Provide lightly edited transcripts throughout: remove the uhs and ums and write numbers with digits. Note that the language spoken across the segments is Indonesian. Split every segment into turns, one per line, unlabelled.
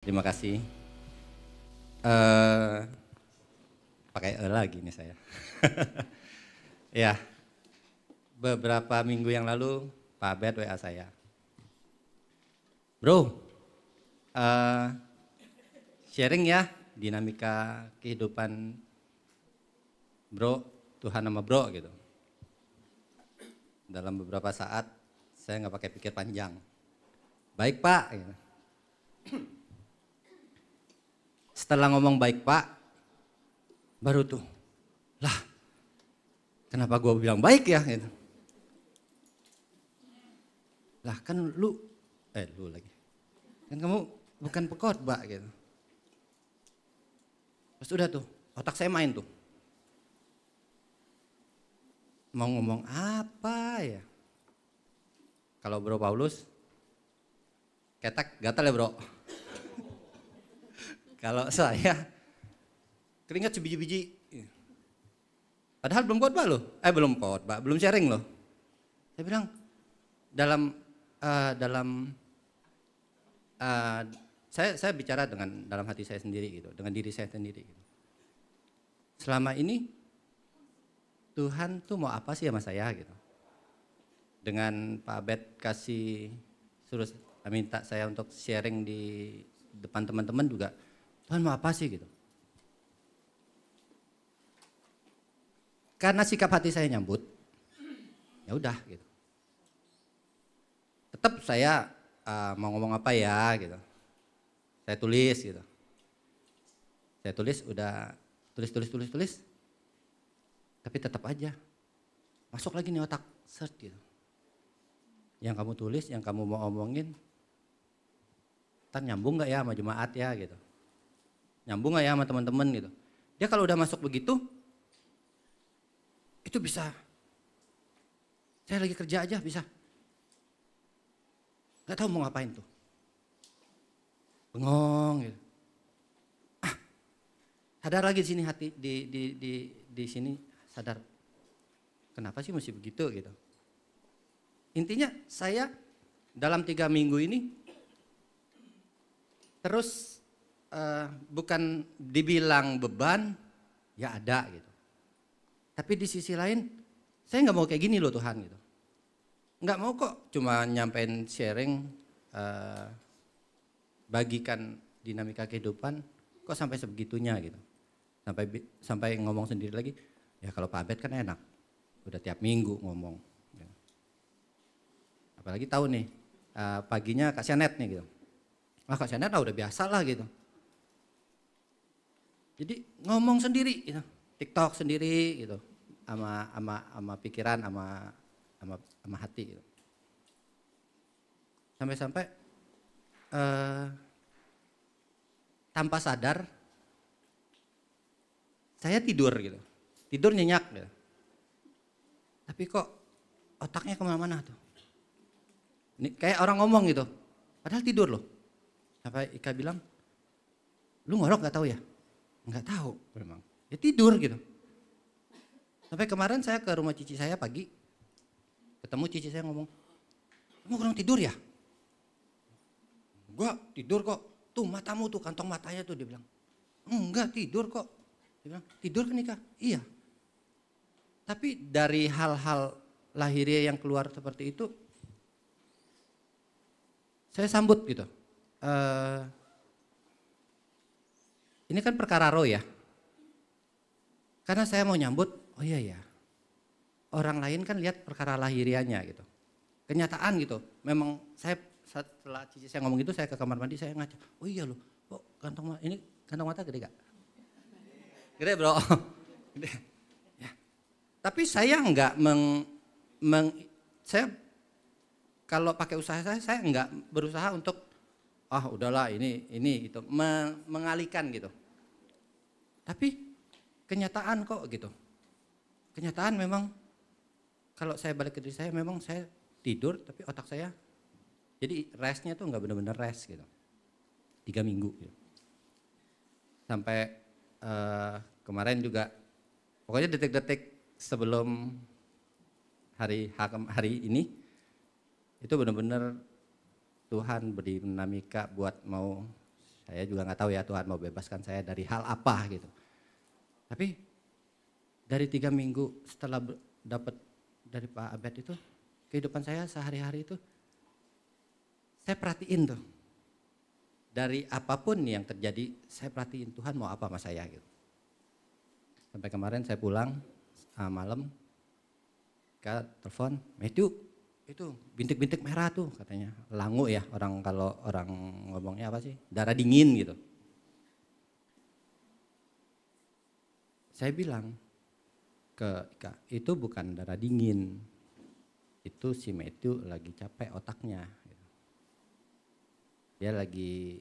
Terima kasih. Eh, pakai lagi nih saya. Ya, beberapa minggu yang lalu Pak Abed WA saya. Bro, eh, sharing ya dinamika kehidupan bro, Tuhan sama bro gitu. Dalam beberapa saat saya nggak pakai pikir panjang. Baik Pak. Gitu. Setelah ngomong baik Pak, baru tuh, lah kenapa gue bilang baik ya? Gitu. Lah kan lu lagi, kan kamu bukan pekotbah gitu. Terus udah tuh, otak saya main tuh. Mau ngomong apa ya? Kalau Bro Paulus, ketek gatal ya bro. Kalau saya, keringat sebiji-biji. Padahal belum khotbah loh, belum khotbah, belum sharing loh. Saya bilang saya bicara dengan dalam hati saya sendiri gitu, dengan diri saya sendiri gitu. Selama ini Tuhan tuh mau apa sih sama saya gitu. Dengan Pak Abed suruh minta saya untuk sharing di depan teman-teman juga, Tuhan mau apa sih gitu. Karena sikap hati saya nyambut, ya udah gitu. Tetap saya mau ngomong apa ya gitu. Saya tulis gitu. Saya tulis udah tulis. Tapi tetap aja masuk lagi nih otak search gitu. Yang kamu tulis, yang kamu mau omongin, ntar nyambung nggak ya sama jemaat ya gitu. Nyambung nggak ya sama teman-teman gitu. Dia kalau udah masuk begitu, itu bisa. Saya lagi kerja aja bisa. Nggak tahu mau ngapain tuh. Bengong gitu. Sadar lagi di sini hati di sini sadar. Kenapa sih mesti begitu gitu. Intinya saya dalam 3 minggu ini terus bukan dibilang beban, ya ada gitu. Tapi di sisi lain saya nggak mau kayak gini loh Tuhan gitu. Nggak mau kok cuma nyampein sharing, bagikan dinamika kehidupan, kok sampai sebegitunya gitu. Sampai ngomong sendiri lagi, ya kalau Pak Abed kan enak, udah tiap minggu ngomong. Apalagi tahu nih, paginya Kak Sianet nih gitu. Kak Sianet udah biasa lah gitu. Jadi ngomong sendiri gitu, TikTok sendiri gitu, sama pikiran, sama hati gitu. Sampai-sampai tanpa sadar saya tidur gitu, tidur nyenyak gitu. Tapi kok otaknya kemana-mana tuh. Ini kayak orang ngomong gitu, padahal tidur loh. Sampai Ika bilang, lu ngorok gak tahu ya? Nggak tahu memang, ya tidur gitu. Sampai kemarin saya ke rumah cici saya pagi, ketemu cici saya ngomong, kamu kurang tidur ya? Gua tidur kok, tuh matamu tuh kantong matanya tuh, dia bilang. Enggak tidur kok, dia bilang tidur kan Ika? Iya. Tapi dari hal-hal lahiriah yang keluar seperti itu, saya sambut gitu. Ini kan perkara roh ya. Karena saya mau nyambut, oh iya ya. Orang lain kan lihat perkara lahiriahnya gitu. Kenyataan gitu. Memang saya setelah cici saya ngomong gitu, saya ke kamar mandi, saya ngaca. Oh iya loh, kok ini kantong mata gede gak? Gede bro. Gede. Ya. Tapi saya enggak saya kalau pakai usaha saya enggak berusaha untuk udahlah ini gitu, mengalihkan gitu. Tapi kenyataan kok gitu. Kenyataan memang kalau saya balik ke diri saya, memang saya tidur tapi otak saya jadi restnya tuh nggak benar-benar rest gitu. 3 minggu gitu. Sampai kemarin juga pokoknya detik-detik sebelum hari ini itu benar-benar Tuhan beri dinamika buat mau Saya juga nggak tahu ya Tuhan mau bebaskan saya dari hal apa gitu. Tapi dari 3 minggu setelah dapat dari Pak Abed itu, kehidupan saya sehari-hari itu, saya perhatiin tuh. Dari apapun yang terjadi, saya perhatiin Tuhan mau apa sama saya gitu. Sampai kemarin saya pulang malam, telepon, Matthew, itu bintik-bintik merah tuh katanya. Langu ya, kalau orang ngomongnya apa sih? Darah dingin gitu. Saya bilang ke Ika, itu bukan darah dingin. Itu si Matthew lagi capek otaknya. Dia lagi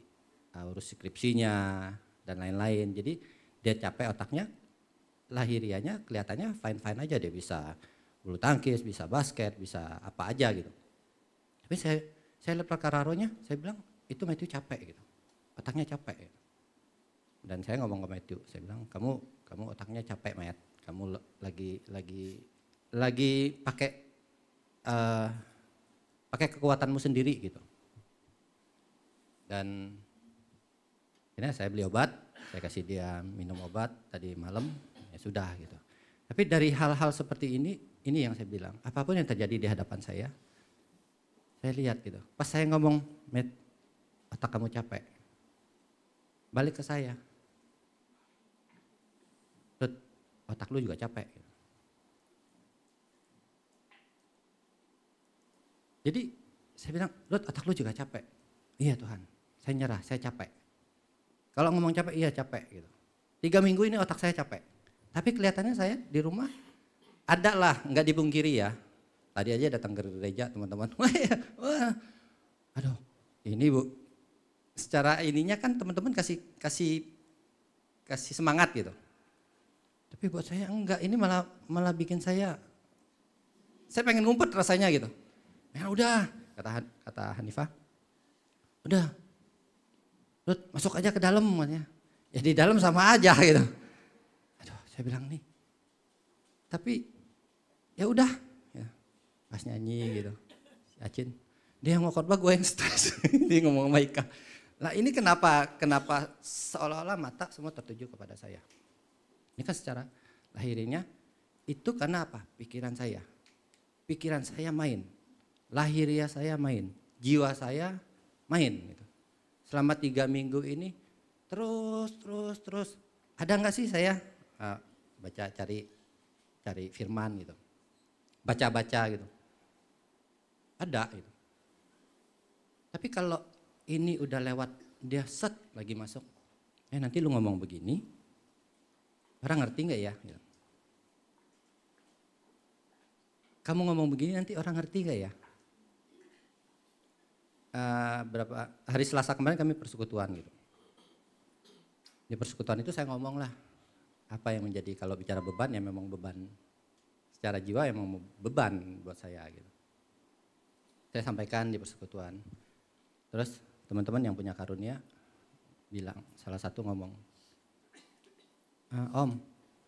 urus skripsinya dan lain-lain. Jadi dia capek otaknya, lahirianya kelihatannya fine-fine aja. Dia bisa bulu tangkis, bisa basket, bisa apa aja gitu. Tapi saya lihat perkara-rohnya, saya bilang itu Matthew capek gitu. Otaknya capek. Gitu. Dan saya ngomong ke Matthew, saya bilang kamu otaknya capek, Matt. Kamu lagi pakai kekuatanmu sendiri gitu. Dan akhirnya saya beli obat, saya kasih dia minum obat tadi malam, ya sudah gitu. Tapi dari hal-hal seperti ini yang saya bilang, apapun yang terjadi di hadapan saya lihat gitu. Pas saya ngomong, Matt, otak kamu capek, balik ke saya, Rut, otak lu juga capek. Gitu. Jadi saya bilang, Rut, otak lu juga capek. Iya Tuhan, saya nyerah, saya capek. Kalau ngomong capek, iya capek gitu. 3 minggu ini otak saya capek. Tapi kelihatannya saya di rumah ada lah, nggak dipungkiri ya. Tadi aja datang ke gereja teman-teman. Wah, aduh, ini Bu. Secara ininya kan teman-teman kasih semangat gitu. Tapi buat saya enggak, ini malah bikin saya pengen ngumpet rasanya gitu. Ya udah, kata Hanifah, udah, Rut, masuk aja ke dalam makanya. Ya di dalam sama aja gitu. Aduh, saya bilang nih. Tapi ya udah, ya, pas nyanyi gitu. Si Acin, dia yang mau khotbah, gue yang stres. Dia ngomong sama Ika. Nah ini kenapa seolah-olah mata semua tertuju kepada saya. Ini kan secara lahirinya itu karena apa? Pikiran saya. Pikiran saya main. Lahiriah saya main. Jiwa saya main. Gitu. Selama 3 minggu ini terus. Ada nggak sih saya baca cari firman gitu. Baca gitu. Ada gitu. Tapi kalau ini udah lewat, dia set lagi masuk. Nanti lu ngomong begini, orang ngerti nggak ya? Kamu ngomong begini nanti orang ngerti nggak ya? Berapa hari Selasa kemarin kami persekutuan gitu. Di persekutuan itu saya ngomong lah apa yang menjadi, kalau bicara beban ya memang beban secara jiwa memang beban buat saya gitu. Saya sampaikan di persekutuan. Terus teman-teman yang punya karunia bilang, salah satu ngomong,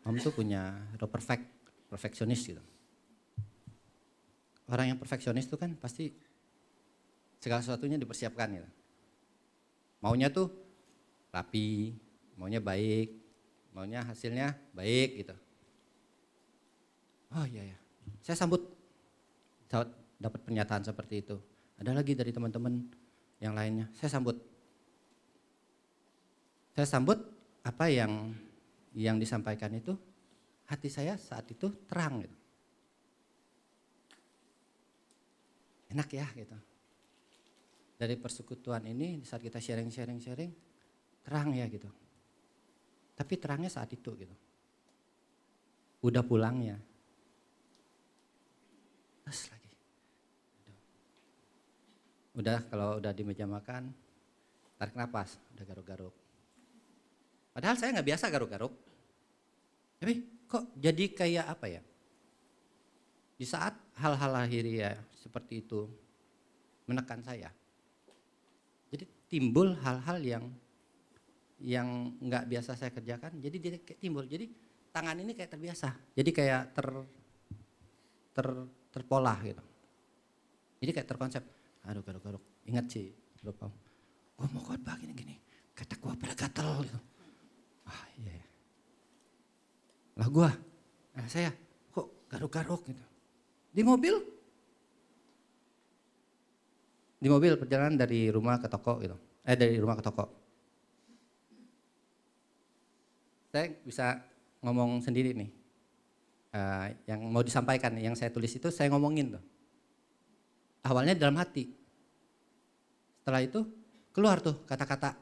Om tuh punya roh perfeksionis gitu. Orang yang perfeksionis tuh kan pasti segala sesuatunya dipersiapkan gitu. Maunya tuh rapi, maunya baik, maunya hasilnya baik gitu. Oh iya ya, saya sambut dapat pernyataan seperti itu. Ada lagi dari teman-teman yang lainnya, saya sambut apa yang disampaikan itu, hati saya saat itu terang gitu. Enak ya gitu. Dari persekutuan ini saat kita sharing, terang ya gitu. Tapi terangnya saat itu gitu. Udah pulangnya. Terus lagi. Udah, kalau udah di meja makan, tarik napas, udah garuk-garuk. Padahal saya nggak biasa garuk-garuk. Tapi kok jadi kayak apa ya? Di saat hal-hal lahiriah seperti itu menekan saya. Jadi timbul hal-hal yang nggak biasa saya kerjakan, jadi dia kayak timbul. Jadi tangan ini kayak terbiasa. Jadi kayak terpola gitu. Jadi kayak terkonsep. Aduh garuk-garuk. Ingat sih, lupa. Gue mau khotbah gini-gini. kata gua pada gatel gitu. Wah iya. Lah gua, saya kok garuk-garuk gitu. Di mobil perjalanan dari rumah ke toko gitu. Dari rumah ke toko. Saya bisa ngomong sendiri nih. Yang mau disampaikan, yang saya tulis itu saya ngomongin tuh. Awalnya dalam hati. Setelah itu keluar tuh kata-kata,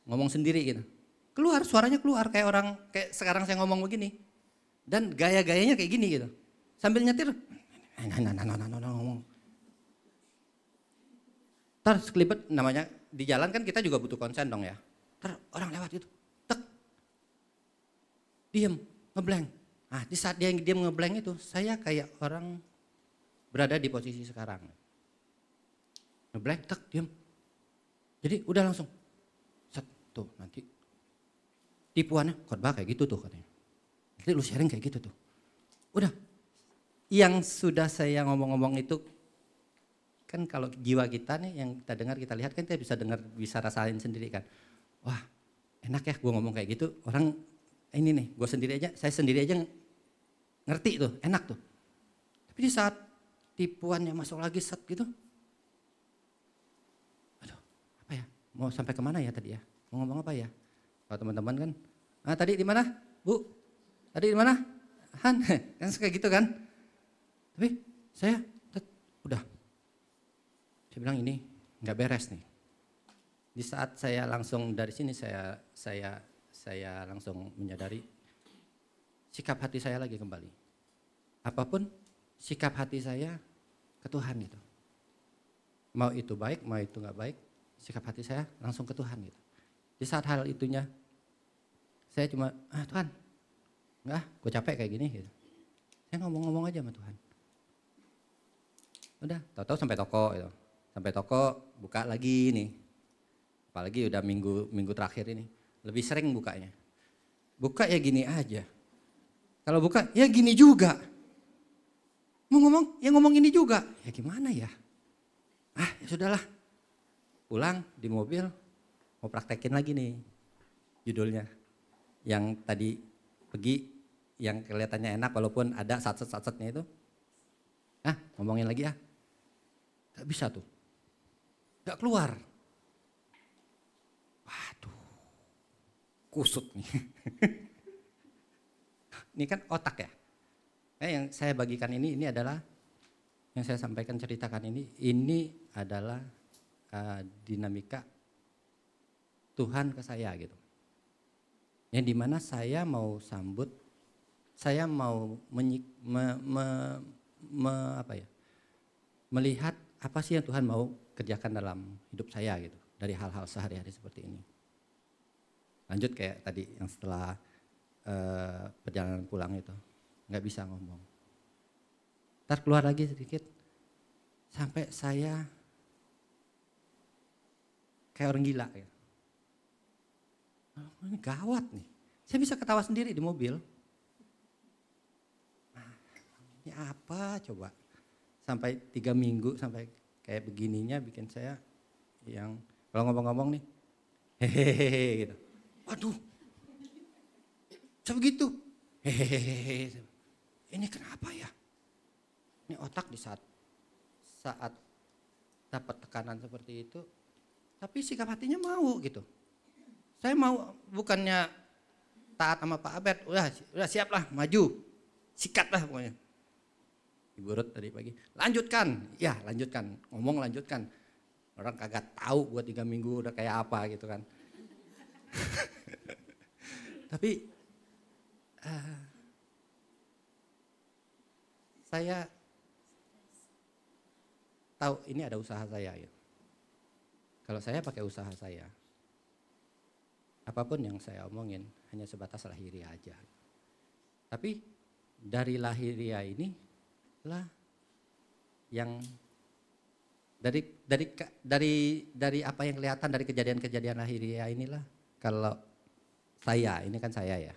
ngomong sendiri gitu. Keluar, suaranya keluar kayak orang, kayak sekarang saya ngomong begini. Dan gaya-gayanya kayak gini gitu. Sambil nyetir, ngomong. Ntar sekelibet namanya, di jalan kan kita juga butuh konsen dong ya. Ntar orang lewat gitu, tek. Diem, ngeblank. Nah di saat dia diem ngeblank itu, saya kayak orang berada di posisi sekarang. Ngeblank, tek, diem. Jadi udah langsung, set, tuh nanti tipuannya khotbah kayak gitu tuh katanya. Nanti lu sharing kayak gitu tuh. Udah, yang sudah saya ngomong-ngomong itu, kan kalau jiwa kita nih yang kita dengar, kita lihat kan kita bisa dengar, bisa rasain sendiri kan. Wah enak ya gue ngomong kayak gitu, orang ini nih, saya sendiri aja ngerti tuh, enak tuh. Tapi di saat tipuannya masuk lagi set gitu, aduh apa ya, mau sampai kemana ya tadi ya, mau ngomong apa ya? Kalau teman-teman kan, tadi di mana Bu? Tadi di mana? Han, kan kayak gitu kan. Tapi saya udah, saya bilang ini nggak beres nih. Di saat saya langsung dari sini saya langsung menyadari sikap hati saya lagi kembali. Apapun sikap hati saya ke Tuhan gitu. Mau itu baik, mau itu nggak baik, sikap hati saya langsung ke Tuhan gitu. Di saat hal itunya, saya cuma, Tuhan, enggak, gue capek kayak gini gitu. Saya ngomong-ngomong aja sama Tuhan. Udah, tahu-tahu sampai toko gitu. Sampai toko, buka lagi nih. Apalagi udah minggu terakhir ini. Lebih sering bukanya. Buka ya gini aja. Kalau buka, ya gini juga. Mau ngomong, ya ngomong ini juga. Ya gimana ya? Ya sudahlah. Pulang di mobil, mau praktekin lagi nih judulnya. Yang tadi pergi, yang kelihatannya enak walaupun ada satset-satsetnya itu. Ngomongin lagi ya. Gak bisa tuh. Gak keluar. Waduh. Kusut nih. Ini kan otak ya. Yang saya bagikan ini adalah, yang saya sampaikan ceritakan ini adalah dinamika Tuhan ke saya gitu. Yang dimana saya mau sambut, saya mau melihat apa sih yang Tuhan mau kerjakan dalam hidup saya gitu. Dari hal-hal sehari-hari seperti ini. Lanjut kayak tadi yang setelah perjalanan pulang itu, nggak bisa ngomong. Ntar keluar lagi sedikit, sampai saya kayak orang gila ya. Ini gawat nih, saya bisa ketawa sendiri di mobil. Ini apa coba? Sampai 3 minggu sampai kayak begininya bikin saya yang kalau ngomong-ngomong nih, hehehe gitu. Waduh, sebegitu, hehehe. Ini kenapa ya? Ini otak di saat dapat tekanan seperti itu, tapi sikap hatinya mau gitu. Saya mau, bukannya taat sama Pak Abed, udah siap lah, maju, sikat lah pokoknya. Ibu Ruth tadi pagi, lanjutkan, ya lanjutkan, ngomong lanjutkan. Orang kagak tahu buat 3 minggu udah kayak apa gitu kan. Tapi saya tahu ini ada usaha saya ya. Kalau saya pakai usaha saya, apapun yang saya omongin hanya sebatas lahiriah aja. Tapi dari lahiriah ini lah yang dari apa yang kelihatan dari kejadian-kejadian lahiriah inilah, kalau saya, ini kan saya ya,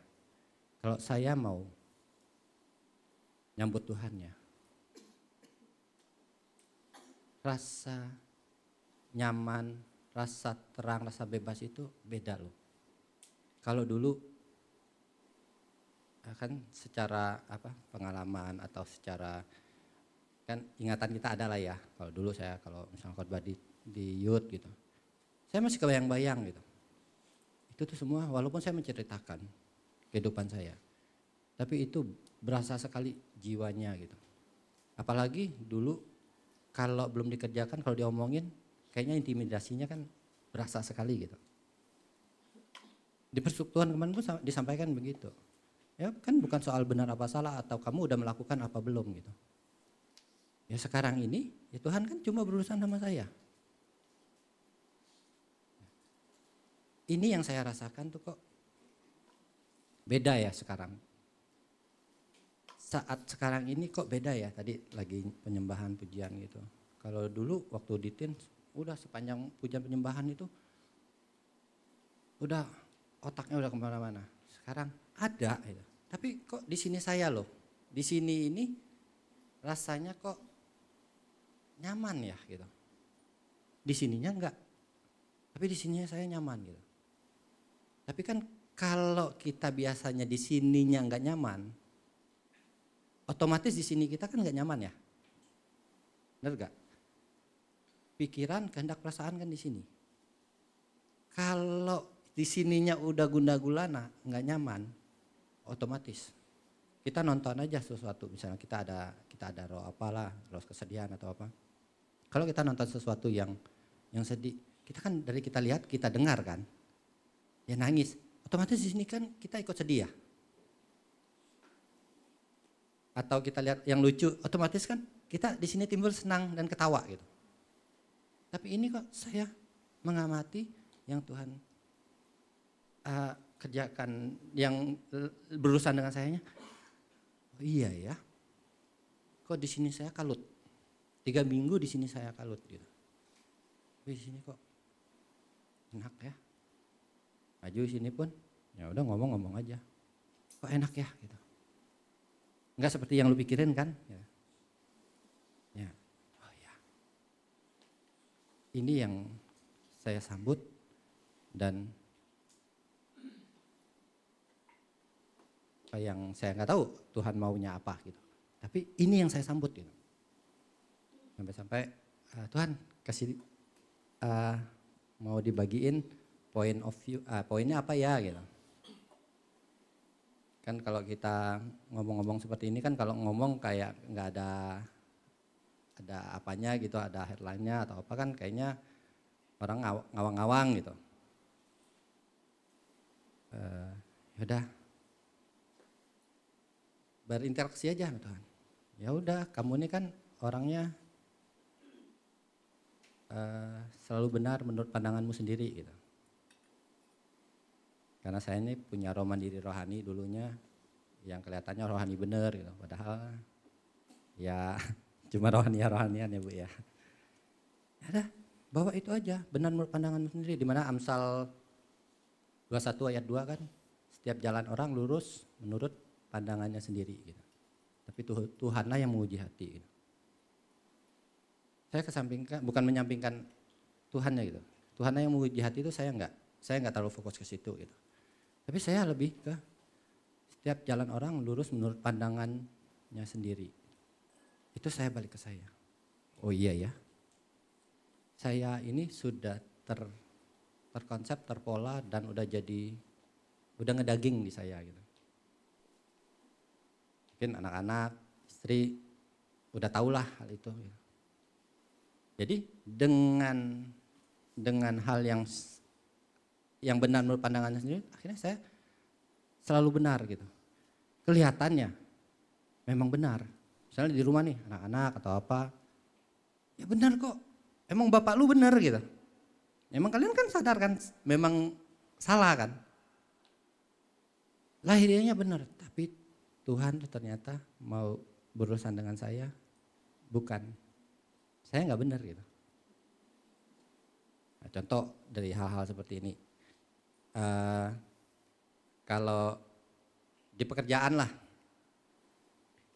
kalau saya mau nyambut Tuhannya, rasa nyaman, rasa terang, rasa bebas itu beda loh. Kalau dulu kan secara pengalaman atau secara kan ingatan kita ada lah ya. Kalau dulu saya kalau misalnya khotbah di youth gitu, saya masih kebayang-bayang gitu. Itu tuh semua walaupun saya menceritakan kehidupan saya, tapi itu berasa sekali jiwanya gitu. Apalagi dulu kalau belum dikerjakan, kalau diomongin kayaknya intimidasinya kan berasa sekali gitu. Di persekutuan kemarin pun disampaikan begitu. Ya kan bukan soal benar apa salah atau kamu udah melakukan apa belum gitu. Ya sekarang ini ya Tuhan kan cuma berurusan sama saya. Ini yang saya rasakan tuh kok beda ya sekarang. Saat sekarang ini kok beda ya, tadi lagi penyembahan pujian gitu. Kalau dulu waktu di Tin udah sepanjang pujian penyembahan itu udah otaknya udah kemana-mana. Sekarang ada gitu. Tapi kok di sini saya loh, di sini ini rasanya kok nyaman ya gitu. Di sininya enggak, tapi di sininya saya nyaman gitu. Tapi kan kalau kita biasanya di sininya enggak nyaman, otomatis di sini kita kan enggak nyaman ya. Benar enggak? Pikiran, kehendak, perasaan kan di sini. Kalau di sininya udah gundah gulana, enggak nyaman, otomatis kita nonton aja sesuatu, misalnya kita ada roh apalah, roh kesedihan atau apa. Kalau kita nonton sesuatu yang sedih, kita kan dari kita lihat, kita dengar kan, ya nangis, otomatis di sini kan kita ikut sedih ya. Atau kita lihat yang lucu, otomatis kan kita di sini timbul senang dan ketawa gitu. Tapi ini kok saya mengamati yang Tuhan kerjakan, yang berurusan dengan sayanya. Oh iya ya, kok di sini saya kalut. 3 minggu di sini saya kalut gitu. Di sini kok enak ya. Maju sini pun, ya udah ngomong-ngomong aja. Kok enak ya gitu. Enggak seperti yang lu pikirin kan? Ya. Oh ya. Ini yang saya sambut dan yang saya nggak tahu Tuhan maunya apa gitu. Tapi ini yang saya sambut gitu. Sampai Tuhan kasih mau dibagiin point of view, poinnya apa ya gitu. Kan kalau kita ngomong-ngomong seperti ini kan kalau ngomong kayak nggak ada apanya gitu, ada headline-nya atau apa kan kayaknya orang ngawang-ngawang gitu. Yaudah berinteraksi aja sama Tuhan. Ya udah, kamu ini kan orangnya selalu benar menurut pandanganmu sendiri gitu. Karena saya ini punya roh mandiri rohani dulunya yang kelihatannya rohani bener gitu. Padahal ya cuma rohanian ya Bu ya. Ya udah, bawa itu aja, benar menurut pandanganmu sendiri. Dimana Amsal 21 ayat 2 kan, setiap jalan orang lurus menurut pandangannya sendiri gitu. Tapi Tuhanlah yang menguji hati gitu. Saya kesampingkan, bukan menyampingkan Tuhannya gitu. Tuhanlah yang menguji hati itu saya enggak terlalu fokus ke situ gitu. Tapi saya lebih ke setiap jalan orang lurus menurut pandangannya sendiri. Itu saya balik ke saya. Oh iya ya. Saya ini sudah terkonsep, terpola dan udah ngedaging di saya gitu. Mungkin anak-anak, istri udah tahulah hal itu gitu. Jadi dengan hal yang benar menurut pandangannya sendiri, akhirnya saya selalu benar gitu. Kelihatannya memang benar. Misalnya di rumah nih, anak-anak atau apa, ya benar kok. Emang bapak lu benar gitu. Emang kalian kan sadar kan, memang salah kan. Lahirianya benar, tapi Tuhan ternyata mau berurusan dengan saya, bukan. Saya nggak benar gitu. Nah, contoh dari hal-hal seperti ini. Kalau di pekerjaan lah.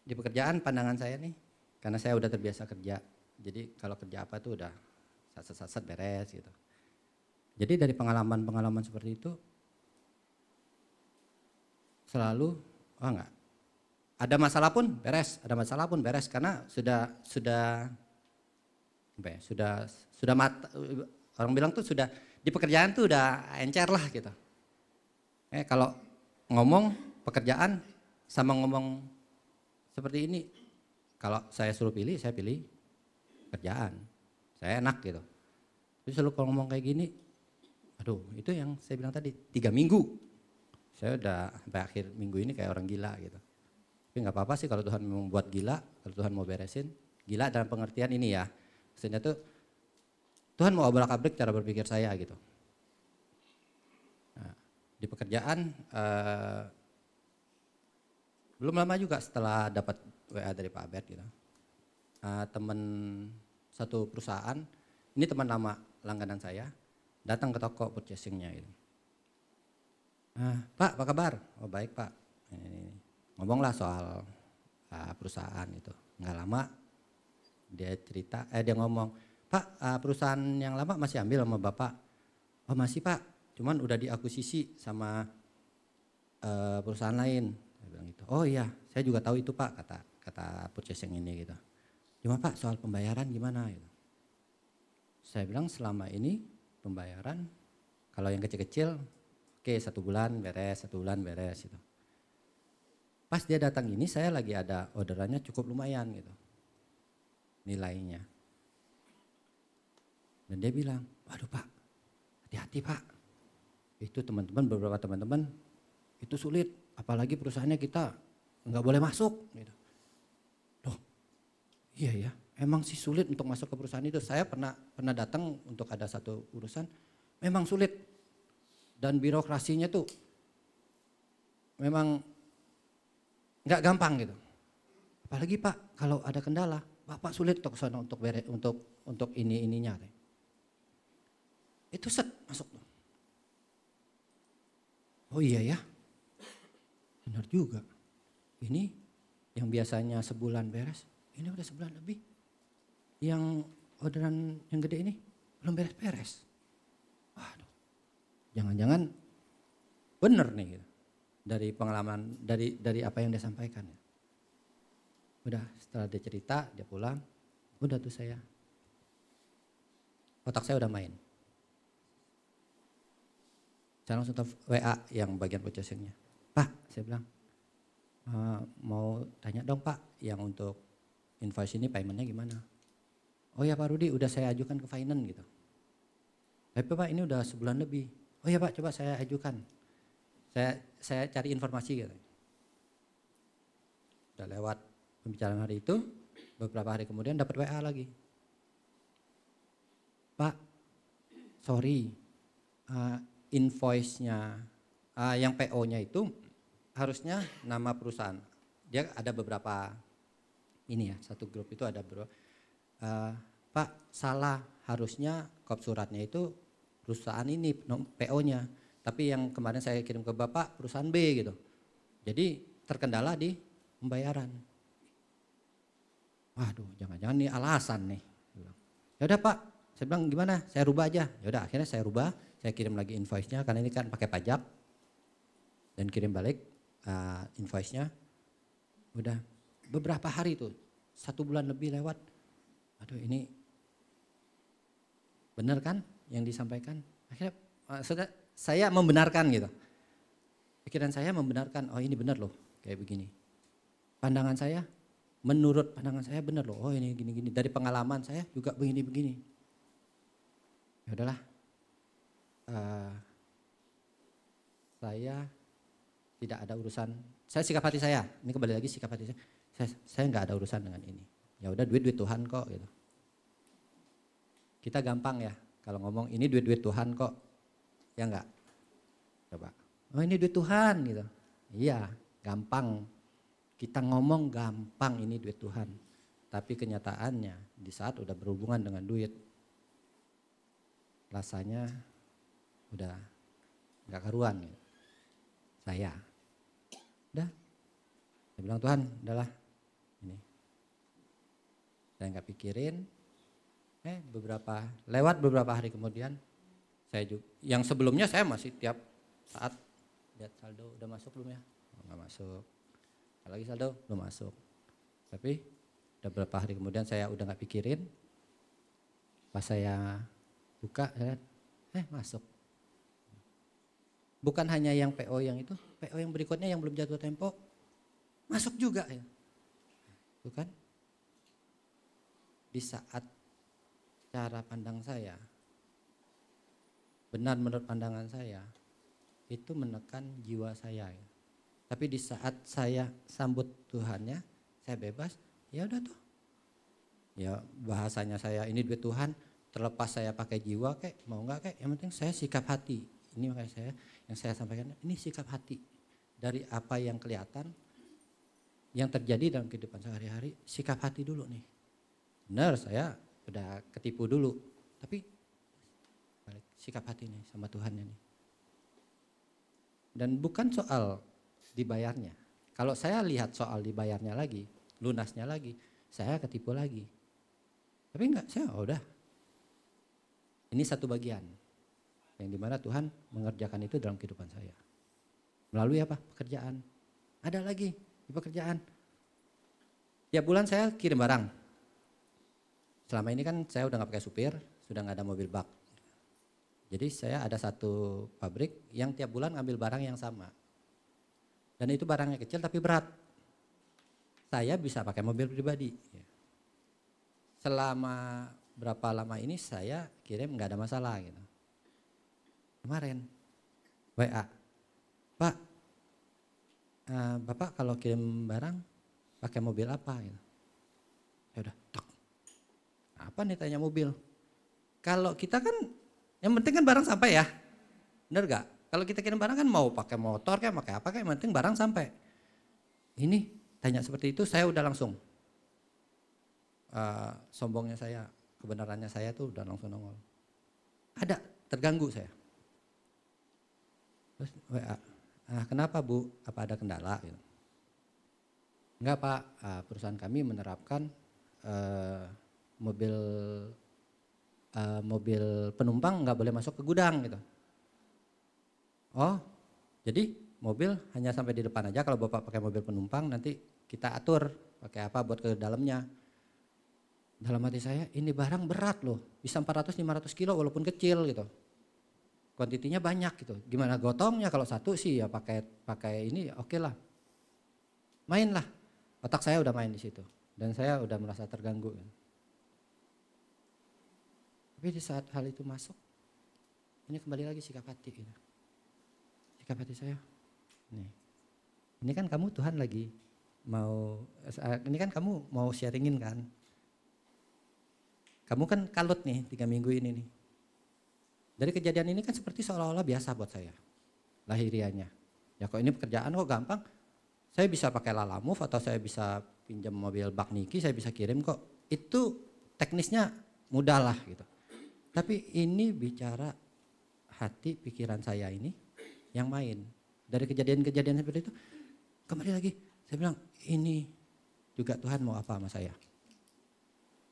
Di pekerjaan pandangan saya nih, karena saya udah terbiasa kerja. Jadi kalau kerja apa tuh udah sat beres gitu. Jadi dari pengalaman-pengalaman seperti itu selalu enggak. Ada masalah pun beres karena sudah apa ya, orang bilang tuh sudah di pekerjaan tuh udah encer lah gitu. Kalau ngomong pekerjaan sama ngomong seperti ini, kalau saya suruh pilih, saya pilih kerjaan. Saya enak gitu. Terus selalu kalau ngomong kayak gini, aduh itu yang saya bilang tadi 3 minggu. Saya udah sampai akhir minggu ini kayak orang gila gitu. Tapi nggak apa-apa sih kalau Tuhan mau buat gila, kalau Tuhan mau beresin. Gila dalam pengertian ini ya, maksudnya tuh Tuhan mau obrak-abrik cara berpikir saya gitu. Nah, di pekerjaan belum lama juga setelah dapat WA dari Pak Abed gitu. Teman satu perusahaan, ini teman lama langganan saya, datang ke toko purchasingnya gitu. Pak, apa kabar? Oh baik Pak. Ini. Ngomonglah soal perusahaan itu. Nggak lama dia cerita, dia ngomong, Pak perusahaan yang lama masih ambil sama Bapak? Oh masih Pak, cuman udah diakuisisi sama perusahaan lain. Saya bilang gitu. Oh iya, saya juga tahu itu Pak, kata purchasing ini gitu. Cuma Pak soal pembayaran gimana gitu. Saya bilang selama ini pembayaran kalau yang kecil-kecil oke 1 bulan beres gitu. Pas dia datang ini saya lagi ada orderannya cukup lumayan gitu nilainya. Dan dia bilang, waduh Pak, hati-hati Pak. Itu beberapa teman-teman itu sulit, apalagi perusahaannya kita nggak boleh masuk gitu. Loh, iya ya, emang sih sulit untuk masuk ke perusahaan itu. Saya pernah datang untuk ada satu urusan, memang sulit. Dan birokrasinya tuh memang nggak gampang gitu. Apalagi Pak, kalau ada kendala, Bapak sulit untuk sana untuk ininya. Itu masuk tuh. Oh iya ya, benar juga. Ini yang biasanya sebulan beres, ini udah sebulan lebih. Yang orderan yang gede ini belum beres-beres. Waduh, jangan-jangan benar nih gitu. Dari pengalaman, dari apa yang dia sampaikan. Udah setelah dia cerita, dia pulang, udah tuh otak saya udah main. Saya langsung WA yang bagian purchasingnya. Pak, saya bilang, mau tanya dong Pak, yang untuk invoice ini paymentnya gimana? Oh ya Pak Rudi, udah saya ajukan ke finance gitu. Tapi Pak ini udah sebulan lebih. Oh ya Pak, coba saya ajukan. Saya cari informasi gitu. Udah lewat pembicaraan hari itu, beberapa hari kemudian dapat WA lagi. Pak, sorry, invoice-nya, yang PO-nya itu harusnya nama perusahaan. Dia ada beberapa, ini ya, satu grup itu ada Pak salah, harusnya kop suratnya itu perusahaan ini PO-nya. Tapi yang kemarin saya kirim ke Bapak perusahaan B gitu. Jadi terkendala di pembayaran. Waduh, jangan-jangan nih alasan nih. Ya udah Pak, saya bilang gimana? Saya rubah aja. Ya udah, akhirnya saya rubah, saya kirim lagi invoice-nya karena ini kan pakai pajak. Dan kirim balik invoice-nya. Udah beberapa hari tuh, 1 bulan lebih lewat. Aduh, ini benar kan yang disampaikan? Akhirnya saya membenarkan gitu. Pikiran saya membenarkan, oh ini benar loh kayak begini. Pandangan saya, menurut pandangan saya benar loh, oh ini gini-gini. Dari pengalaman saya juga begini-begini. Ya udahlah, saya tidak ada urusan, saya sikap hati saya, ini kembali lagi sikap hati saya nggak ada urusan dengan ini. Ya udah duit Tuhan kok gitu. Kita gampang ya kalau ngomong ini duit Tuhan kok. Ya enggak? Coba. Oh ini duit Tuhan gitu. Iya, gampang. Kita ngomong gampang ini duit Tuhan. Tapi kenyataannya di saat udah berhubungan dengan duit, rasanya udah enggak karuan gitu. Saya. Udah. Saya bilang Tuhan, udahlah ini. Saya enggak pikirin. Lewat beberapa hari kemudian Saya juga, yang sebelumnya saya masih tiap saat lihat saldo udah masuk belum ya? Oh, nggak masuk. Lagi saldo belum masuk. Tapi udah beberapa hari kemudian saya udah nggak pikirin. Pas saya buka, saya lihat, masuk. Bukan hanya yang PO yang itu, PO yang berikutnya yang belum jatuh tempo masuk juga ya. Bukan? Di saat cara pandang saya benar menurut pandangan saya itu menekan jiwa saya. Tapi di saat saya sambut Tuhannya, saya bebas, ya udah tuh. Ya bahasanya saya ini duit Tuhan, terlepas saya pakai jiwa kayak mau nggak kayak, yang penting saya sikap hati. Ini makanya saya yang saya sampaikan ini sikap hati dari apa yang kelihatan, yang terjadi dalam kehidupan sehari-hari, sikap hati dulu nih. Benar saya udah ketipu dulu, tapi balik sikap hati nih sama Tuhannya nih. Dan bukan soal dibayarnya. Kalau saya lihat soal dibayarnya lagi, lunasnya lagi, saya ketipu lagi. Tapi enggak, saya udah. Ini satu bagian yang dimana Tuhan mengerjakan itu dalam kehidupan saya. Melalui apa? Pekerjaan. Ada lagi di pekerjaan. Tiap bulan saya kirim barang. Selama ini kan saya udah nggak pakai supir, sudah nggak ada mobil bak. Jadi saya ada satu pabrik yang tiap bulan ngambil barang yang sama. Dan itu barangnya kecil tapi berat. Saya bisa pakai mobil pribadi. Selama berapa lama ini saya kirim nggak ada masalah gitu. Kemarin WA, Pak, Bapak kalau kirim barang pakai mobil apa? Gitu. Ya udah, tok. Apa nih tanya mobil? Kalau kita kan yang penting kan barang sampai ya, bener gak? Kalau kita kirim barang kan mau pakai motor kayak pakai apa kayak, yang penting barang sampai. Ini tanya seperti itu saya udah langsung sombongnya saya, kebenarannya saya tuh udah langsung nongol. Ada terganggu saya. Terus WA, kenapa Bu? Apa ada kendala? Gitu. Enggak Pak, perusahaan kami menerapkan mobil penumpang nggak boleh masuk ke gudang gitu. Oh, jadi mobil hanya sampai di depan aja. Kalau Bapak pakai mobil penumpang nanti kita atur pakai apa buat ke dalamnya. Dalam hati saya ini barang berat loh, bisa 400-500 kilo walaupun kecil gitu. Kuantitinya banyak gitu. Gimana gotongnya kalau satu sih ya pakai ini oke lah. Main lah. Otak saya udah main di situ dan saya udah merasa terganggu. Tapi di saat hal itu masuk, ini kembali lagi sikap hati. Gitu. Sikap hati saya, ini kan kamu Tuhan lagi mau, ini kan kamu mau sharingin kan. Kamu kan kalut nih 3 minggu ini nih. Dari kejadian ini kan seperti seolah-olah biasa buat saya, lahirianya. Ya kok ini pekerjaan kok gampang, saya bisa pakai Lala Move atau saya bisa pinjam mobil bak Niki, saya bisa kirim kok. Itu teknisnya mudah lah gitu. Tapi ini bicara hati pikiran saya ini yang main. Dari kejadian-kejadian seperti itu, kembali lagi saya bilang ini juga Tuhan mau apa sama saya.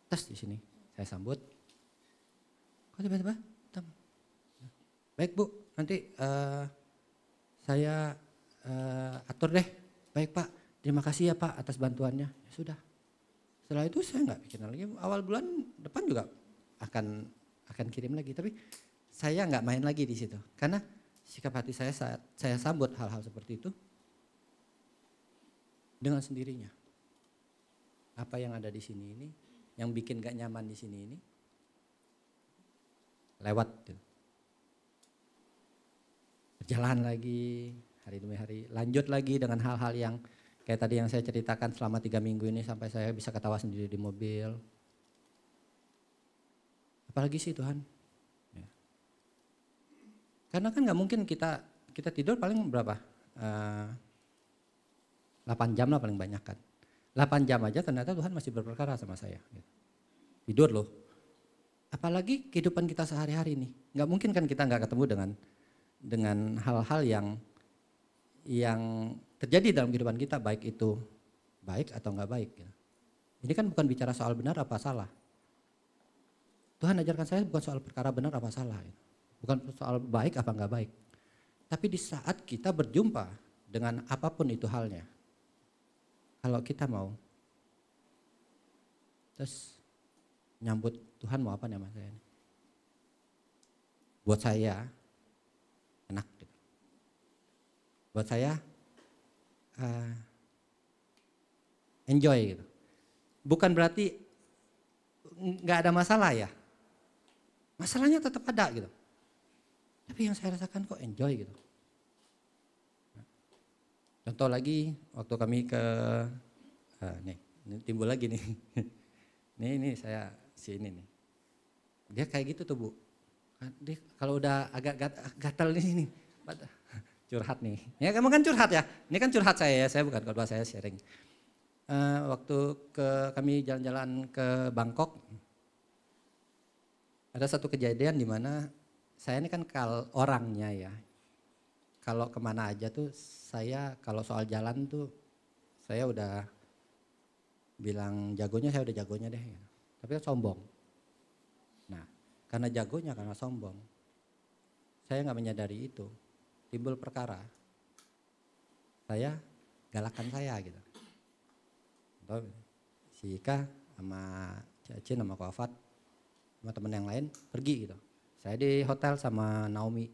Terus di sini saya sambut. Kok tiba-tiba? Baik Bu, nanti saya atur deh. Baik Pak, terima kasih ya Pak atas bantuannya. Ya sudah. Setelah itu saya nggak pikirin lagi. Awal bulan depan juga akan kirim lagi. Tapi saya nggak main lagi di situ. Karena sikap hati saya saat saya sambut hal-hal seperti itu dengan sendirinya. Apa yang ada di sini ini, yang bikin gak nyaman di sini ini, lewat. Berjalan lagi, hari demi hari, lanjut lagi dengan hal-hal yang kayak tadi yang saya ceritakan selama 3 minggu ini sampai saya bisa ketawa sendiri di mobil. Apalagi sih Tuhan? Ya. Karena kan nggak mungkin kita tidur paling berapa? 8 jam lah paling banyak kan. 8 jam aja ternyata Tuhan masih berperkara sama saya. Tidur loh. Apalagi kehidupan kita sehari-hari nih. Nggak mungkin kan kita nggak ketemu dengan hal-hal yang terjadi dalam kehidupan kita, baik itu baik atau nggak baik. Ini kan bukan bicara soal benar apa salah. Tuhan ajarkan saya bukan soal perkara benar apa salah. Bukan soal baik apa enggak baik. Tapi di saat kita berjumpa dengan apapun itu halnya, kalau kita mau, terus nyambut Tuhan mau apa nih sama saya? Buat saya enak gitu. Buat saya enjoy gitu. Bukan berarti nggak ada masalah ya. Masalahnya tetap ada gitu. Tapi yang saya rasakan kok enjoy gitu. Contoh lagi waktu kami ke nih, ini timbul lagi nih. Ini saya ini nih. Dia kayak gitu tuh Bu. Dia kalau udah agak gatal di sini, curhat nih. Ya emang kan curhat ya. Ini kan curhat saya ya. Saya bukan khotbah, saya sharing. Waktu kami jalan-jalan ke Bangkok, ada satu kejadian di mana saya ini kan orangnya ya. Kalau kemana aja tuh saya kalau soal jalan tuh saya udah bilang jagonya, saya udah jagonya deh. Tapi kan sombong. Nah karena jagonya, karena sombong, saya nggak menyadari itu. Timbul perkara. Saya galakan saya gitu. Si Ika sama Cacin sama Ko Afat sama teman yang lain pergi gitu. Saya di hotel sama Naomi.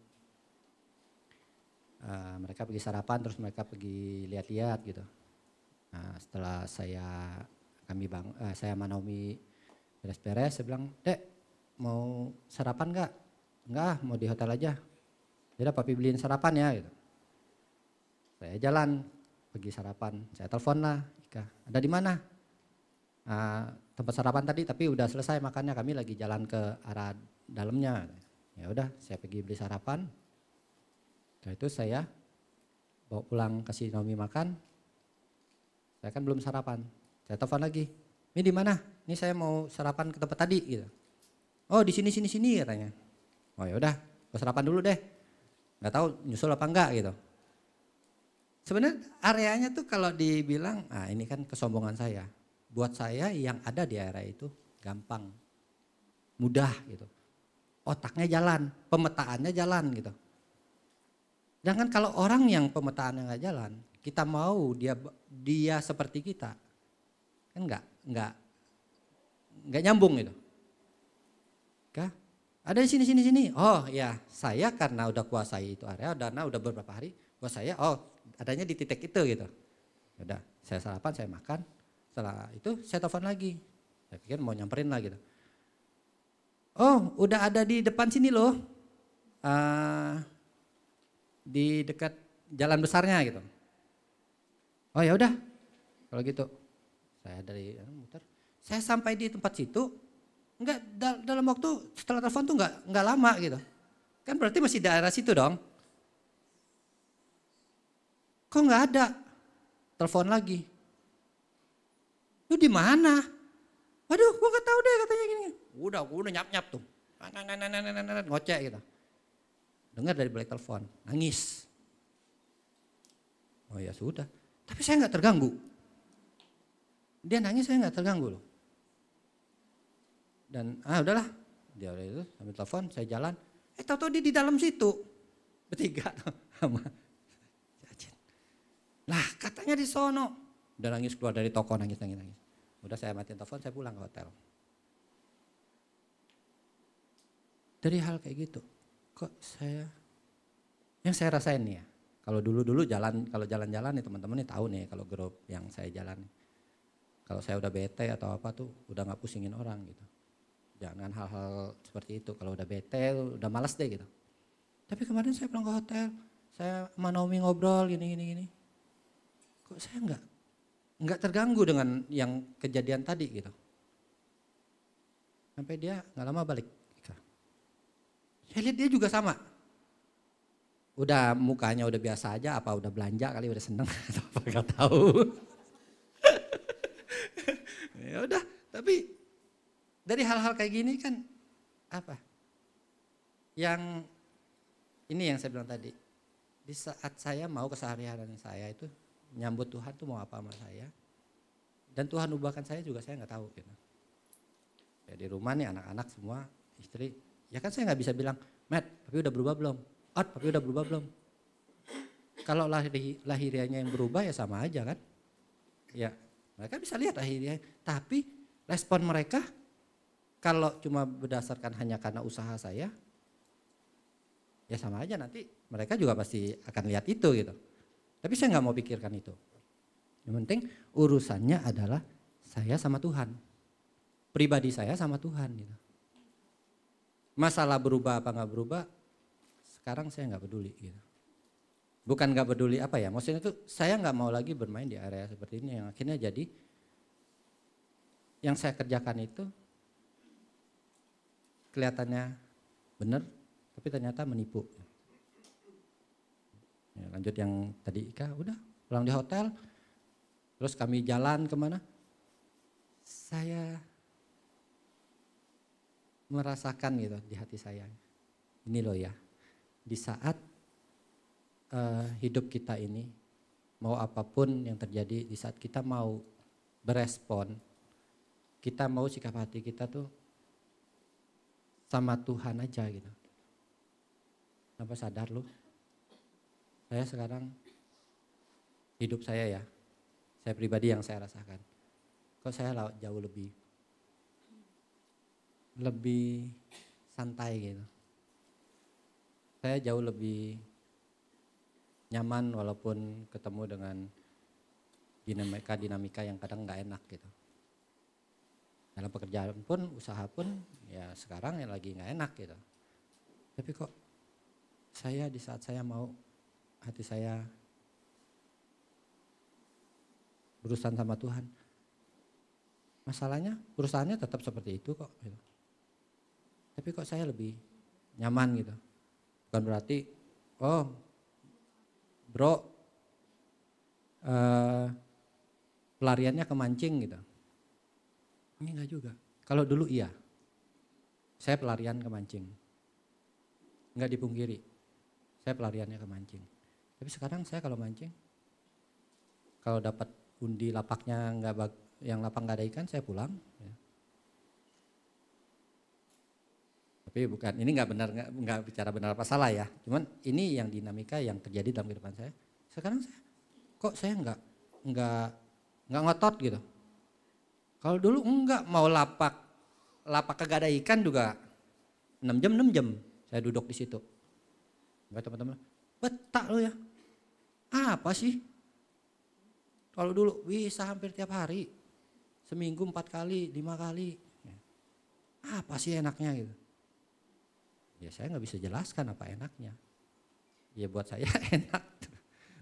Mereka pergi sarapan, terus mereka pergi lihat-lihat gitu. Nah, setelah saya sama Naomi beres-beres, saya bilang, "Dek, mau sarapan nggak?" "Enggak, mau di hotel aja." "Yaudah papi beliin sarapan ya." Gitu. Saya jalan pergi sarapan, saya telepon lah Ika, "Ada di mana?" "Tempat sarapan tadi, tapi udah selesai makannya, kami lagi jalan ke arah dalamnya." Ya udah, saya pergi beli sarapan. Setelah itu saya bawa pulang kasih Naomi makan. Saya kan belum sarapan. Saya telepon lagi. "Ini di mana? Ini saya mau sarapan ke tempat tadi." Gitu. "Oh di sini katanya." "Oh ya udah, gua sarapan dulu deh. Nggak tahu nyusul apa enggak gitu." Sebenarnya areanya tuh kalau dibilang, ini kan kesombongan saya. Buat saya yang ada di area itu gampang, mudah gitu. Otaknya jalan, pemetaannya jalan gitu. Jangan kalau orang yang pemetaannya nggak jalan, kita mau dia seperti kita, kan nggak nyambung gitu. Kah? Ada di sini. Oh ya, saya karena udah kuasai itu area, udah beberapa hari, buat saya, adanya di titik itu gitu. Udah, saya sarapan, saya makan. Setelah itu saya telepon lagi. Saya pikir mau nyamperin lah gitu. "Oh, udah ada di depan sini loh. Di dekat jalan besarnya gitu." "Oh ya udah." Kalau gitu. Saya dari muter. Saya sampai di tempat situ, enggak dalam waktu setelah telepon tuh enggak lama gitu. Kan berarti masih daerah situ dong. Kok enggak ada? Telepon lagi. "Lu di mana?" "Waduh, gua enggak tahu deh," katanya gini. Udah nyap tuh. Ngoceh gitu. Dengar dari balik telepon, nangis. Oh ya sudah, tapi saya nggak terganggu. Dia nangis, saya nggak terganggu loh. Dan udahlah, dia udah itu sambil telepon, saya jalan. Tahu-tahu dia di dalam situ, bertiga sama Cacin. Lah katanya di sono, udah nangis keluar dari toko nangis. Udah saya matiin telepon, saya pulang ke hotel. Dari hal kayak gitu. Kok yang saya rasain nih ya, kalau dulu kalau jalan-jalan nih teman-teman nih tahu nih kalau grup yang saya jalan, kalau saya udah bete atau apa tuh udah nggak pusingin orang gitu, jangan hal-hal seperti itu. Kalau udah bete udah malas deh gitu. Tapi kemarin saya pulang ke hotel, saya sama Naomi ngobrol gini, kok saya nggak terganggu dengan yang kejadian tadi gitu, sampai dia nggak lama balik. Saya lihat dia juga sama. Udah mukanya udah biasa aja, apa udah belanja kali, udah seneng atau apa nggak tahu. Ya udah, tapi dari hal-hal kayak gini kan apa? Yang ini yang saya bilang tadi. Di saat saya mau keseharian saya itu nyambut Tuhan tuh mau apa sama saya. Dan Tuhan ubahkan saya juga saya nggak tahu gitu. Ya di rumah nih anak-anak semua, istri. Ya kan saya nggak bisa bilang, Matt, tapi udah berubah belum? Art, tapi udah berubah belum? Kalau lahiriahnya yang berubah ya sama aja kan? Ya, mereka bisa lihat lahiriah. Tapi respon mereka kalau cuma berdasarkan hanya karena usaha saya, ya sama aja nanti mereka juga pasti akan lihat itu gitu. Tapi saya nggak mau pikirkan itu. Yang penting urusannya adalah saya sama Tuhan. Pribadi saya sama Tuhan gitu. Masalah berubah apa nggak berubah, sekarang saya nggak peduli gitu. Bukan nggak peduli apa ya, maksudnya itu saya nggak mau lagi bermain di area seperti ini yang akhirnya jadi yang saya kerjakan itu kelihatannya benar, tapi ternyata menipu. Ya, lanjut yang tadi Ika, udah pulang di hotel, terus kami jalan kemana? Saya merasakan gitu di hati saya, ini loh ya, di saat hidup kita ini, mau apapun yang terjadi, di saat kita mau berespon, kita mau sikap hati kita tuh sama Tuhan aja gitu. Tanpa sadar loh, saya sekarang hidup saya ya, saya pribadi yang saya rasakan, kok saya jauh lebih santai gitu. Saya jauh lebih nyaman walaupun ketemu dengan dinamika yang kadang nggak enak gitu. Dalam pekerjaan pun, usaha pun, ya sekarang ya lagi nggak enak gitu. Tapi kok saya di saat saya mau hati saya berurusan sama Tuhan, masalahnya perusahaannya tetap seperti itu kok gitu. Tapi kok saya lebih nyaman gitu. Bukan berarti, oh bro pelariannya ke mancing gitu. Ini enggak juga. Kalau dulu iya, saya pelarian ke mancing. Enggak dipungkiri, saya pelariannya ke mancing. Tapi sekarang saya kalau mancing, kalau dapat undi lapaknya yang lapak nggak ada ikan, saya pulang. Ya. Tapi bukan, ini nggak bicara benar apa salah ya. Cuman ini yang dinamika yang terjadi dalam kehidupan saya. Sekarang saya nggak ngotot gitu. Kalau dulu enggak, mau lapak kagak ada ikan juga 6 jam saya duduk di situ. Enggak, teman-teman, betah lo ya. Apa sih? Kalau dulu bisa hampir tiap hari, seminggu 4 kali, 5 kali. Apa sih enaknya gitu? Ya saya nggak bisa jelaskan apa enaknya. Ya buat saya enak.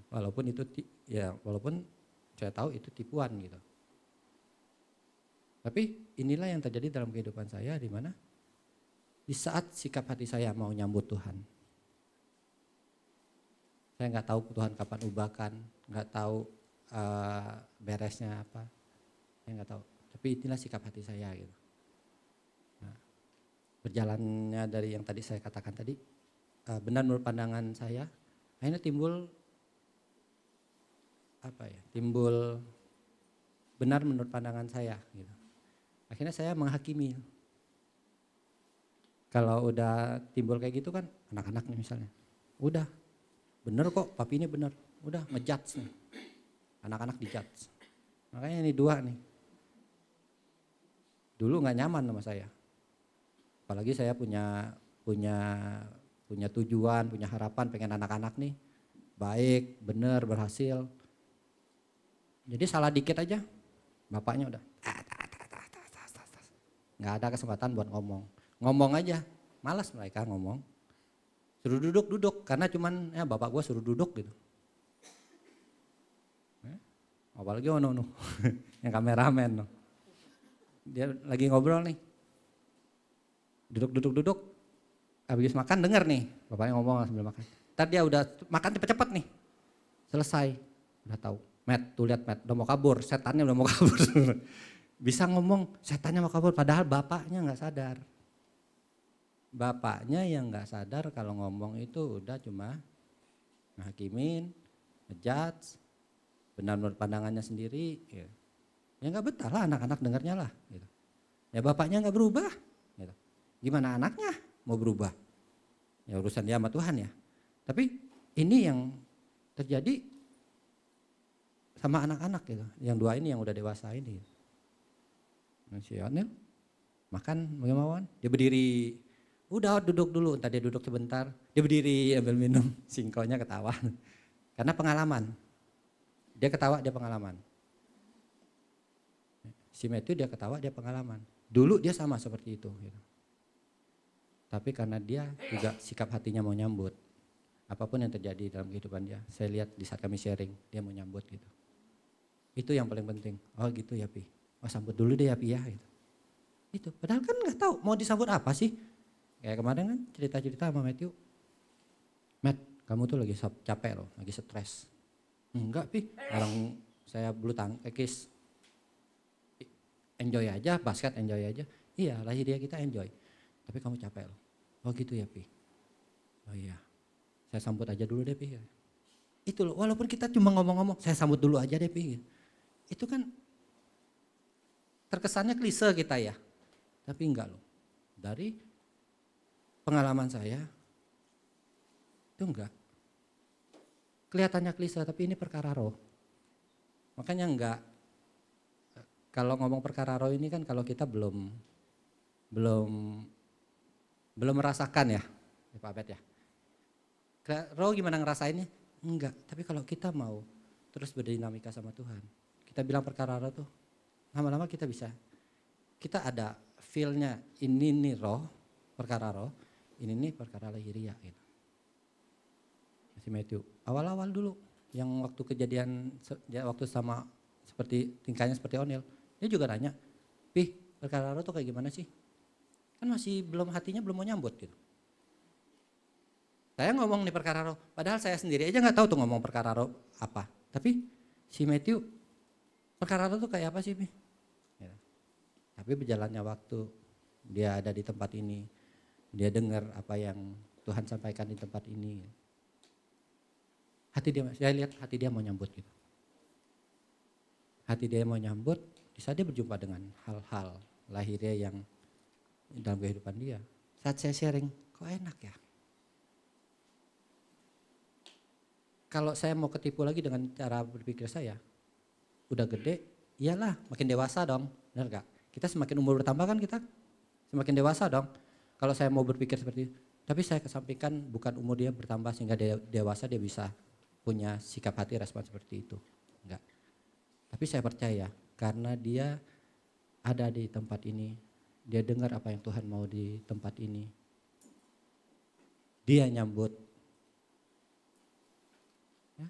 Walaupun saya tahu itu tipuan gitu. Tapi inilah yang terjadi dalam kehidupan saya, di mana di saat sikap hati saya mau nyambut Tuhan. Saya nggak tahu Tuhan kapan ubahkan, nggak tahu beresnya apa, saya nggak tahu. Tapi inilah sikap hati saya gitu. Nah, berjalannya dari yang tadi saya katakan tadi, benar menurut pandangan saya, akhirnya timbul benar menurut pandangan saya gitu. Akhirnya saya menghakimi. Kalau udah timbul kayak gitu kan, anak-anak nih misalnya, udah bener kok papi ini bener, udah ngejudge nih, anak-anak dijudge. Makanya ini dua nih, dulu nggak nyaman sama saya, apalagi saya punya tujuan, punya harapan, pengen anak-anak nih baik, bener, berhasil. Jadi salah dikit aja, bapaknya udah nggak ada kesempatan buat ngomong aja, malas mereka ngomong, suruh duduk karena cuman ya bapak gue suruh duduk gitu. Apalagi yang kameramen, dia lagi ngobrol nih, duduk, habis makan denger nih bapaknya ngomong sambil makan. Ntar dia udah makan cepet-cepet nih, selesai, udah tahu. Matt, tuh lihat Matt, udah mau kabur, setannya udah mau kabur. Bisa ngomong, setannya mau kabur, padahal bapaknya nggak sadar. Bapaknya yang nggak sadar kalau ngomong itu udah cuma ngakimin, ngejudge, benar menurut pandangannya sendiri. Ya nggak betah lah anak-anak dengarnya lah. Gitu. Ya bapaknya nggak berubah. Gitu. Gimana anaknya mau berubah? ya urusan dia sama Tuhan ya. Tapi ini yang terjadi sama anak-anak gitu. Yang dua ini yang udah dewasa ini. Si Onel makan bagaimana? Dia berdiri, udah duduk dulu, entar dia duduk sebentar. Dia berdiri ambil minum, singkonya ketawa. Karena pengalaman. Dia ketawa, dia pengalaman. Si Matthew dia ketawa, dia pengalaman. Dulu dia sama seperti itu. Gitu. Tapi karena dia juga sikap hatinya mau nyambut. Apapun yang terjadi dalam kehidupan dia. Saya lihat di saat kami sharing, dia mau nyambut gitu. Itu yang paling penting. Oh gitu ya Pi. Oh sambut dulu deh ya Pi ya. Gitu. Itu. Padahal kan gak tahu mau disambut apa sih. Kayak kemarin kan cerita-cerita sama Matthew. Matt, kamu tuh lagi capek loh, lagi stres. Enggak Pi, orang saya bulu tangkis. Enjoy aja, basket enjoy aja. Iya, lahir dia kita enjoy. Tapi kamu capek loh. Oh gitu ya Pi. Oh iya. Saya sambut aja dulu deh Pi. Itu loh, walaupun kita cuma ngomong-ngomong, saya sambut dulu aja deh Pi. Itu kan terkesannya klise kita ya. Tapi enggak loh. Dari pengalaman saya, itu enggak. Kelihatannya klise tapi ini perkara roh. Makanya enggak. Kalau ngomong perkara roh ini kan kalau kita belum merasakan ya Pak Bet ya. Roh gimana ngerasainnya? Enggak, tapi kalau kita mau terus berdinamika sama Tuhan. Kita bilang perkara roh tuh, lama-lama kita bisa. Kita ada feel-nya, ini nih roh, perkara roh, ini nih perkara lahiriah gitu. Si Matthew, awal-awal dulu yang waktu kejadian, waktu sama seperti tingkahnya seperti Onil, dia juga nanya, Pih perkara roh tuh kayak gimana sih? Kan masih hatinya belum mau nyambut gitu. Saya ngomong nih perkara roh, padahal saya sendiri aja gak tahu tuh ngomong perkara roh apa. Tapi si Matthew, perkara roh tuh kayak apa sih Pih? Ya. Tapi berjalannya waktu, dia ada di tempat ini, dia dengar apa yang Tuhan sampaikan di tempat ini. Hati dia, saya lihat hati dia mau nyambut gitu. Hati dia mau nyambut, di saat dia berjumpa dengan hal-hal lahirnya yang dalam kehidupan dia. Saat saya sharing, kok enak ya? Kalau saya mau ketipu lagi dengan cara berpikir saya, udah gede, iyalah makin dewasa dong, benar gak? Kita semakin umur bertambah kan kita semakin dewasa dong. Kalau saya mau berpikir seperti itu, tapi saya kesampingkan bukan umur dia bertambah sehingga dia dewasa dia bisa punya sikap hati respon seperti itu. Enggak. Tapi saya percaya karena dia ada di tempat ini, dia dengar apa yang Tuhan mau di tempat ini. Dia nyambut. Ya.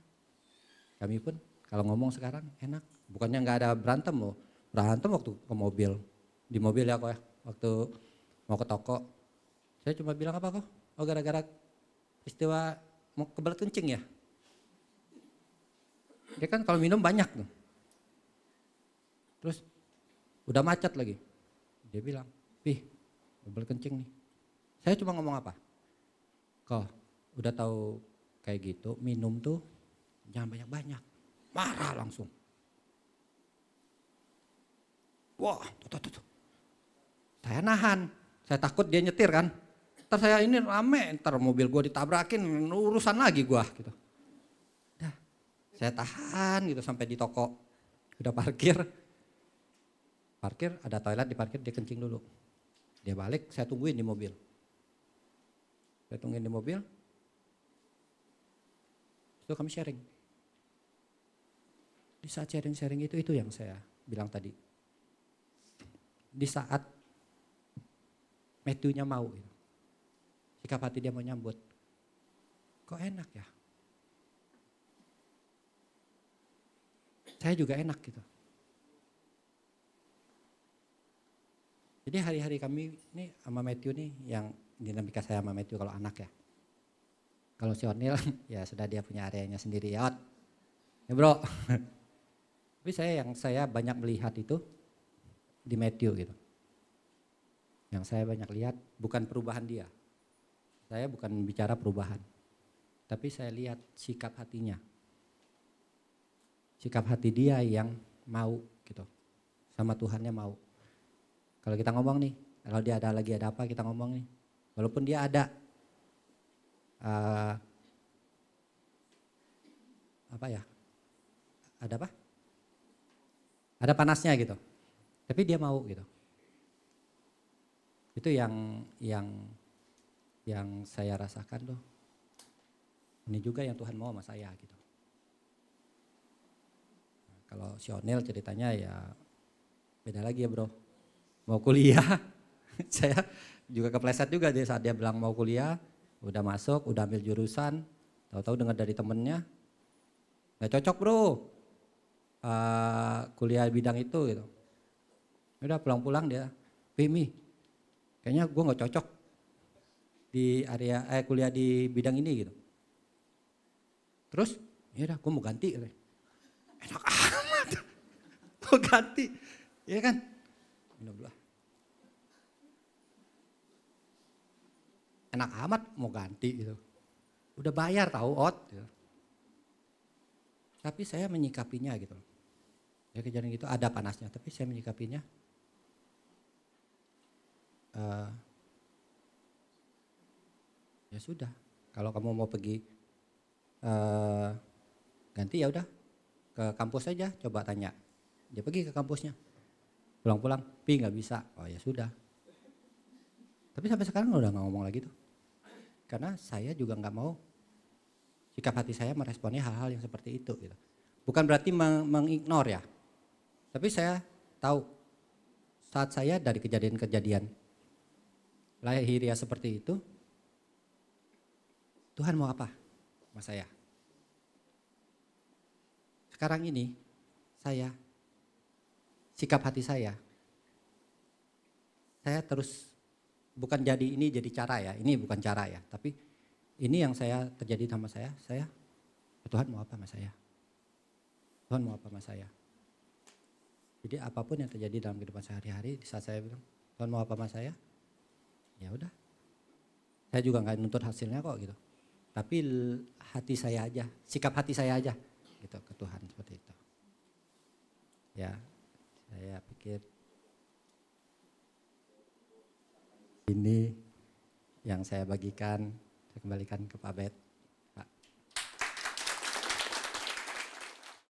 Kami pun kalau ngomong sekarang enak, bukannya nggak ada berantem loh. Berantem waktu ke mobil, di mobil ya kok ya, waktu mau ke toko. Saya cuma bilang apa kok? Oh gara-gara peristiwa mau kebelet kencing ya. Dia kan kalau minum banyak tuh. Terus udah macet lagi. Dia bilang, Pih, kebelet kencing nih. Saya cuma ngomong apa? Kok udah tahu kayak gitu, minum tuh jangan banyak-banyak. Marah langsung. Wah, tuh. Saya nahan. Saya takut dia nyetir kan. Ntar saya ini rame, ntar mobil gua ditabrakin, urusan lagi gua gitu. Dah, saya tahan gitu sampai di toko. Udah parkir, ada toilet di parkir, dia kencing dulu. Dia balik, saya tungguin di mobil. Itu kami sharing. Di saat sharing itu yang saya bilang tadi. Di saat Matthew-nya mau, gitu. Sikap hati dia mau nyambut. Kok enak ya? Saya juga enak gitu. Jadi hari-hari kami ini sama Matthew nih yang dinamika saya sama Matthew kalau anak ya. Kalau si Ornil ya sudah dia punya areanya sendiri ya. Ya bro. Tapi saya banyak melihat itu di Matthew gitu. Yang saya banyak lihat bukan perubahan dia. Saya bukan bicara perubahan. Tapi saya lihat sikap hatinya. Sikap hati dia yang mau gitu. Sama Tuhannya mau. Kalau kita ngomong nih, kalau dia ada apa kita ngomong nih. Walaupun dia ada. uh, apa ya? Ada apa? Ada panasnya gitu. Tapi dia mau gitu. Itu yang saya rasakan tuh. Ini juga yang Tuhan mau sama saya gitu. Nah, kalau si Onel ceritanya ya beda lagi ya bro. Mau kuliah, saya juga kepleset juga dia saat dia bilang mau kuliah, udah masuk, udah ambil jurusan, tahu-tahu dengar dari temennya, nggak cocok bro, kuliah bidang itu gitu. Udah pulang-pulang dia, Pimi, kayaknya gue nggak cocok di area kuliah di bidang ini gitu. Terus, ya udah gue mau ganti, enak amat, mau ganti, ya kan? Minum dulu. Enak amat mau ganti gitu. Udah bayar tahu gitu. Tapi saya menyikapinya gitu. Ya kejadian gitu ada panasnya, tapi saya menyikapinya. Ya sudah, kalau kamu mau pergi ganti ya udah ke kampus aja, coba tanya. Dia pergi ke kampusnya, pulang-pulang, nggak bisa. Oh ya sudah. Tapi sampai sekarang udah nggak ngomong lagi tuh, karena saya juga nggak mau sikap hati saya meresponnya hal-hal yang seperti itu. Gitu. Bukan berarti mengignore ya, tapi saya tahu saat saya dari kejadian-kejadian lahiriah seperti itu, Tuhan mau apa sama saya? Sekarang ini saya, sikap hati saya terus bukan jadi ini jadi cara ya, ini bukan cara ya, tapi ini yang saya terjadi sama saya, Tuhan mau apa sama saya? Tuhan mau apa sama saya? Jadi apapun yang terjadi dalam kehidupan sehari-hari, di saat saya bilang Tuhan mau apa sama saya, ya udah, saya juga nggak nuntut hasilnya kok gitu. Tapi hati saya aja, sikap hati saya aja gitu ke Tuhan seperti itu. Ya, saya pikir ini yang saya bagikan, saya kembalikan ke Pak Bet.